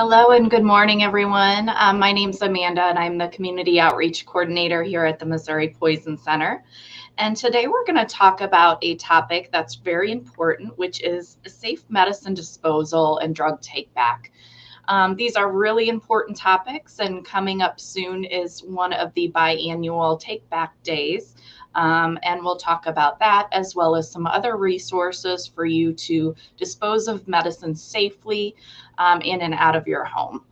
Hello and good morning, everyone. My name's Amanda, and I'm the Community Outreach Coordinator here at the Missouri Poison Center. And today we're going to talk about a topic that's very important, which is safe medicine disposal and drug takeback. These are really important topics, and coming up soon is one of the biannual Takeback days. And we'll talk about that as well as some other resources for you to dispose of medicine safely in and out of your home.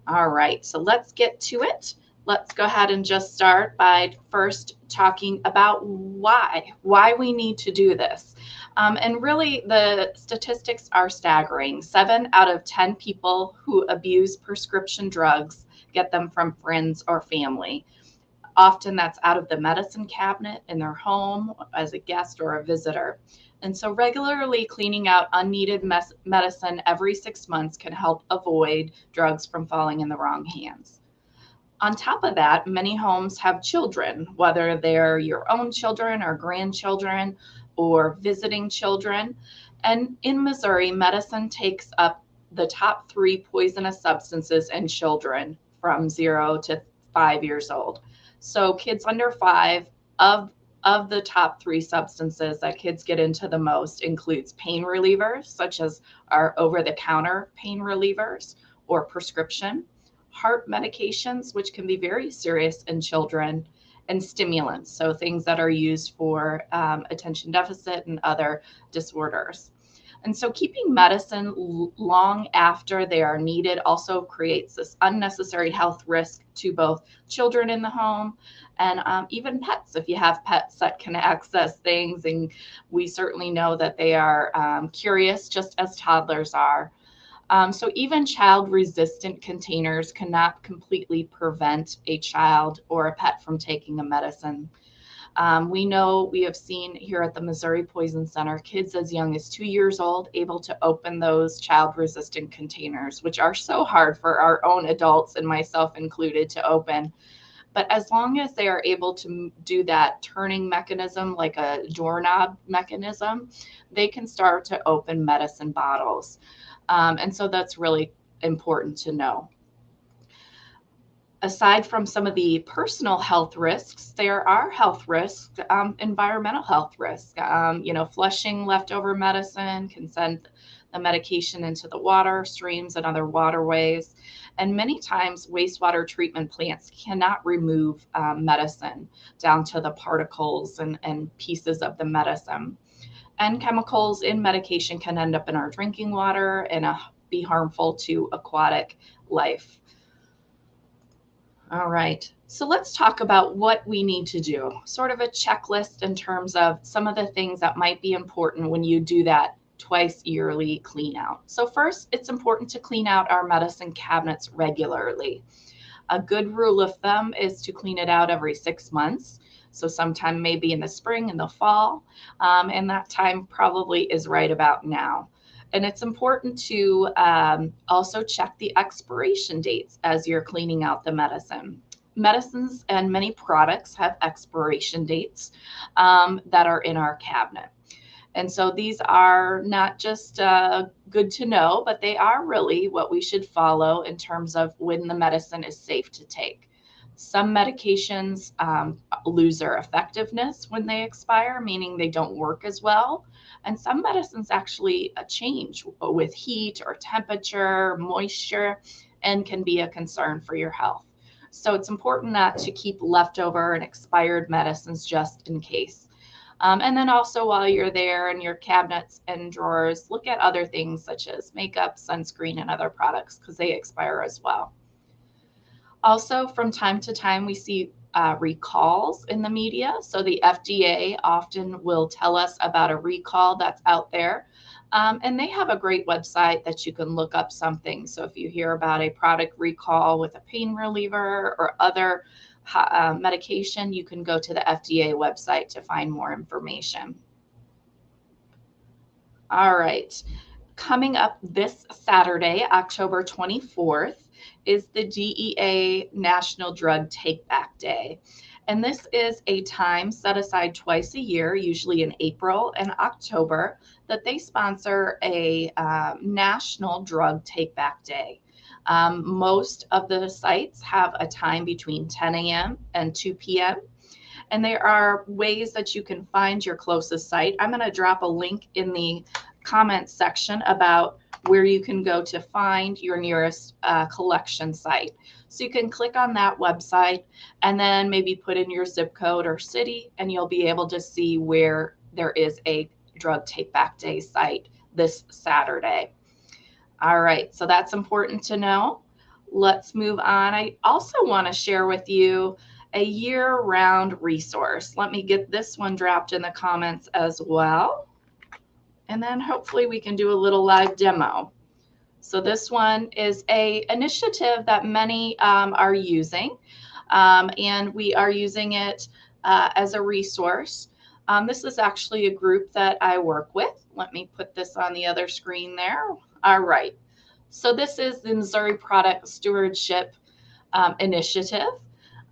All right, so let's get to it. Let's go ahead and just start by first talking about why we need to do this. And really, the statistics are staggering. 7 out of 10 people who abuse prescription drugs get them from friends or family. Often that's out of the medicine cabinet in their home as a guest or a visitor. And so regularly cleaning out unneeded medicine every 6 months can help avoid drugs from falling in the wrong hands. On top of that, many homes have children, whether they're your own children or grandchildren or visiting children. And in Missouri, medicine takes up the top 3 poisonous substances in children from 0 to 5 years old. So kids under 5, of the top 3 substances that kids get into the most includes pain relievers, such as our over-the-counter pain relievers or prescription, heart medications, which can be very serious in children, and stimulants, so things that are used for attention deficit and other disorders. And so keeping medicine long after they are needed also creates this unnecessary health risk to both children in the home and even pets, if you have pets that can access things. And we certainly know that they are curious, just as toddlers are. So even child-resistant containers cannot completely prevent a child or a pet from taking a medicine. We know we have seen here at the Missouri Poison Center kids as young as 2 years old able to open those child-resistant containers, which are so hard for our own adults and myself included to open. But as long as they are able to do that turning mechanism, like a doorknob mechanism, they can start to open medicine bottles. And so that's really important to know. Aside from some of the personal health risks, there are health risks, environmental health risks. Flushing leftover medicine can send the medication into the water streams and other waterways. And many times wastewater treatment plants cannot remove medicine down to the particles and pieces of the medicine. And chemicals in medication can end up in our drinking water and be harmful to aquatic life. All right, so let's talk about what we need to do, sort of a checklist in terms of some of the things that might be important when you do that twice yearly clean out. So first, it's important to clean out our medicine cabinets regularly. A good rule of thumb is to clean it out every 6 months. So sometime maybe in the spring and the fall, and that time probably is right about now. And it's important to also check the expiration dates as you're cleaning out the medicine. Medicines and many products have expiration dates that are in our cabinet. And so these are not just good to know, but they are really what we should follow in terms of when the medicine is safe to take. Some medications lose their effectiveness when they expire, meaning they don't work as well. And some medicines actually change with heat or temperature, moisture, and can be a concern for your health. So it's important not to keep leftover and expired medicines just in case. And then also while you're there in your cabinets and drawers, look at other things such as makeup, sunscreen, and other products because they expire as well. Also, from time to time, we see recalls in the media. So the FDA often will tell us about a recall that's out there. And they have a great website that you can look up something. So if you hear about a product recall with a pain reliever or other medication, you can go to the FDA website to find more information. All right. Coming up this Saturday, October 24th, is the DEA National Drug Takeback Day. And this is a time set aside twice a year, usually in April and October, that they sponsor a National Drug Takeback Day. Most of the sites have a time between 10 a.m. and 2 p.m. And there are ways that you can find your closest site. I'm going to drop a link in the comments section about where you can go to find your nearest collection site. So you can click on that website and then maybe put in your zip code or city, and you'll be able to see where there is a drug take back day site this Saturday. All right, so that's important to know. Let's move on. I also want to share with you a year-round resource. Let me get this one dropped in the comments as well. And then hopefully we can do a little live demo. So this one is an initiative that many are using, and we are using it as a resource. This is actually a group that I work with. Let me put this on the other screen there. All right. So this is the Missouri Product Stewardship Initiative.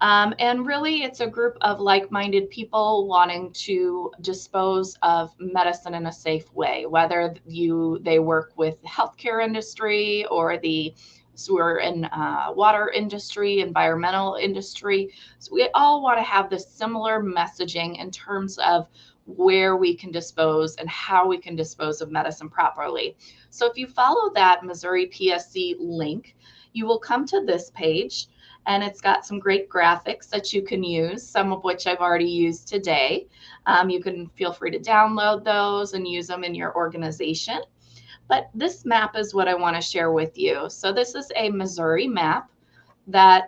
And really, it's a group of like-minded people wanting to dispose of medicine in a safe way, whether they work with the healthcare industry or the sewer and water industry, environmental industry. So we all want to have this similar messaging in terms of where we can dispose and how we can dispose of medicine properly. So if you follow that Missouri PSC link, you will come to this page. And it's got some great graphics that you can use, some of which I've already used today. You can feel free to download those and use them in your organization. But this map is what I want to share with you. So this is a Missouri map that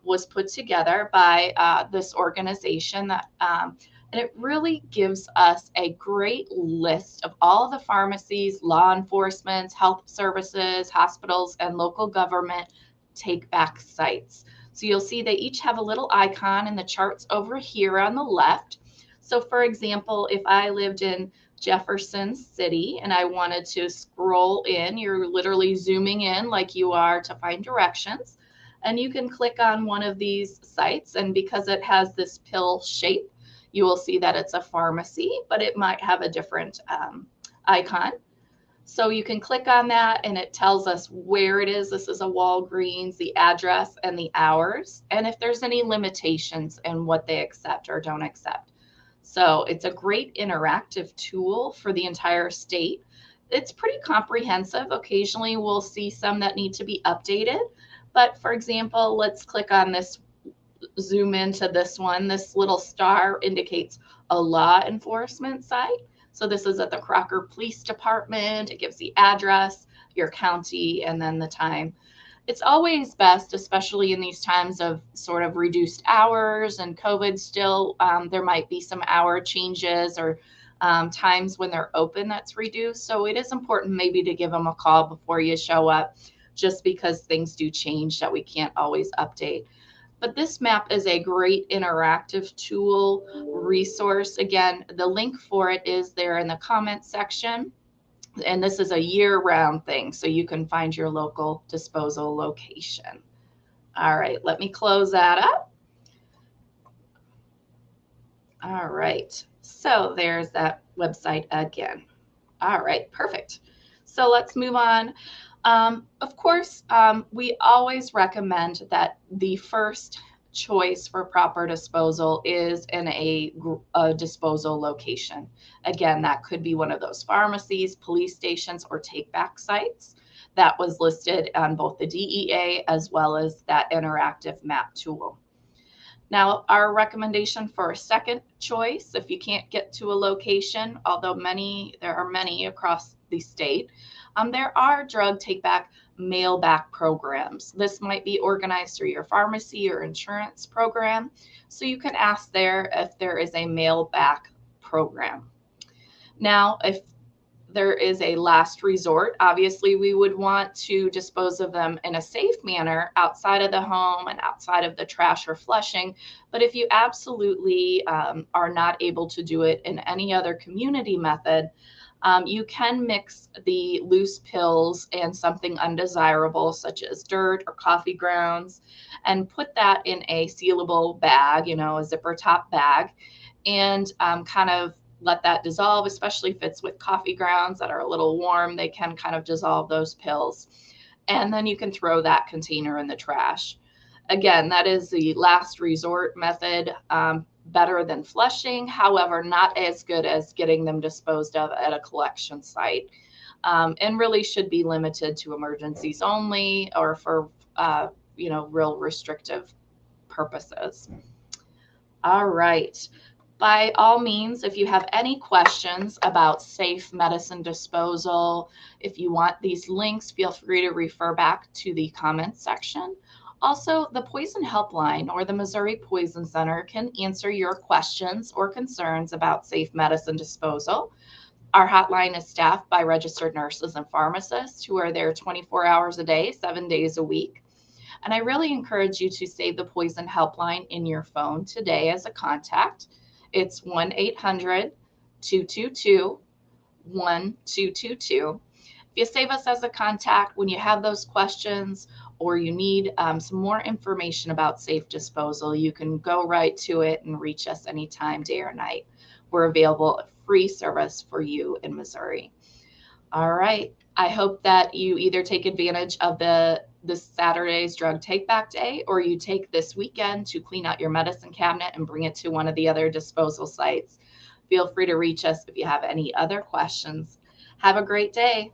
was put together by this organization that and it really gives us a great list of all the pharmacies, law enforcement, health services, hospitals, and local government take back sites. So you'll see they each have a little icon in the charts over here on the left. So for example, if I lived in Jefferson City and I wanted to scroll in, you're literally zooming in like you are to find directions. And you can click on one of these sites, and because it has this pill shape, you will see that it's a pharmacy, but it might have a different icon. So you can click on that and it tells us where it is. This is a Walgreens, the address and the hours, and if there's any limitations and what they accept or don't accept. So it's a great interactive tool for the entire state. It's pretty comprehensive. Occasionally we'll see some that need to be updated. But for example, let's click on this, zoom into this one. This little star indicates a law enforcement site. So this is at the Crocker Police Department. It gives the address, your county, and then the time. It's always best, especially in these times of sort of reduced hours and COVID still, there might be some hour changes or times when they're open that's reduced. So it is important maybe to give them a call before you show up, just because things do change that we can't always update. But this map is a great interactive tool resource. Again, the link for it is there in the comments section. And this is a year-round thing, so you can find your local disposal location. All right, let me close that up. All right, so there's that website again. All right, perfect. So let's move on. Of course, we always recommend that the first choice for proper disposal is in a disposal location. Again, that could be one of those pharmacies, police stations, or take-back sites that was listed on both the DEA as well as that interactive map tool. Now, our recommendation for a second choice, if you can't get to a location, although there are many across the state, there are drug take-back mail-back programs. This might be organized through your pharmacy or insurance program. So you can ask there if there is a mail-back program. Now, if there is a last resort, obviously we would want to dispose of them in a safe manner outside of the home and outside of the trash or flushing. But if you absolutely are not able to do it in any other community method, you can mix the loose pills and something undesirable such as dirt or coffee grounds and put that in a sealable bag, a zipper top bag, and kind of let that dissolve, especially if it's with coffee grounds that are a little warm. They can kind of dissolve those pills. and then you can throw that container in the trash. Again, that is the last resort method, better than flushing, however, not as good as getting them disposed of at a collection site, and really should be limited to emergencies only or for, real restrictive purposes. All right. By all means, if you have any questions about safe medicine disposal, if you want these links, feel free to refer back to the comments section. Also, the Poison Helpline or the Missouri Poison Center can answer your questions or concerns about safe medicine disposal. Our hotline is staffed by registered nurses and pharmacists who are there 24 hours a day, 7 days a week. And I really encourage you to save the Poison Helpline in your phone today as a contact. It's 1-800-222-1222. If you save us as a contact when you have those questions or you need some more information about safe disposal, you can go right to it and reach us anytime, day or night. We're available at free service for you in Missouri. All right. I hope that you either take advantage of this Saturday's Drug Takeback Day, or you take this weekend to clean out your medicine cabinet and bring it to one of the other disposal sites. Feel free to reach us if you have any other questions. Have a great day.